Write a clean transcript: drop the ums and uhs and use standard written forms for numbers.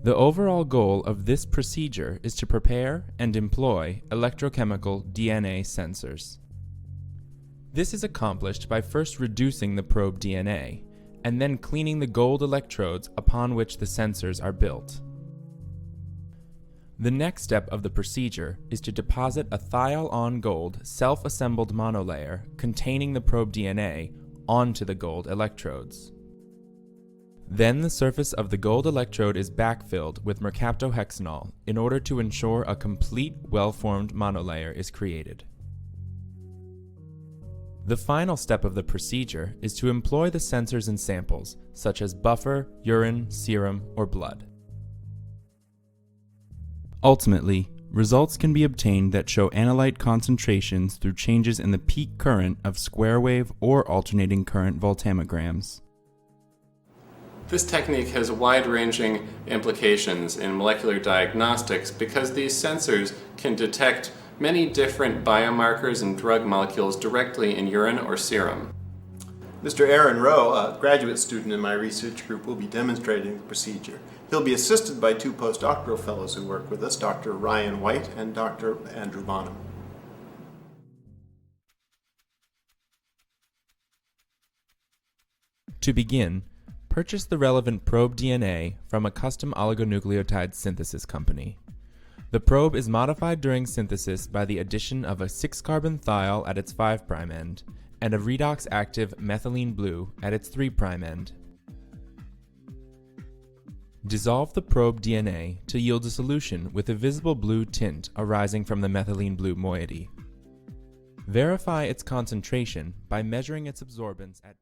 The overall goal of this procedure is to prepare and employ electrochemical DNA sensors. This is accomplished by first reducing the probe DNA, and then cleaning the gold electrodes upon which the sensors are built. The next step of the procedure is to deposit a thiol-on-gold self-assembled monolayer containing the probe DNA onto the gold electrodes. Then the surface of the gold electrode is backfilled with mercaptohexanol in order to ensure a complete, well-formed monolayer is created. The final step of the procedure is to employ the sensors in samples, such as buffer, urine, serum, or blood. Ultimately, results can be obtained that show analyte concentrations through changes in the peak current of square wave or alternating current voltammograms. This technique has wide-ranging implications in molecular diagnostics because these sensors can detect many different biomarkers and drug molecules directly in urine or serum. Mr. Aaron Rowe, a graduate student in my research group, will be demonstrating the procedure. He'll be assisted by two postdoctoral fellows who work with us, Dr. Ryan White and Dr. Andrew Bonham. To begin, purchase the relevant probe DNA from a custom oligonucleotide synthesis company. The probe is modified during synthesis by the addition of a 6-carbon thiol at its 5' end and a redox-active methylene blue at its 3' end. Dissolve the probe DNA to yield a solution with a visible blue tint arising from the methylene blue moiety. Verify its concentration by measuring its absorbance at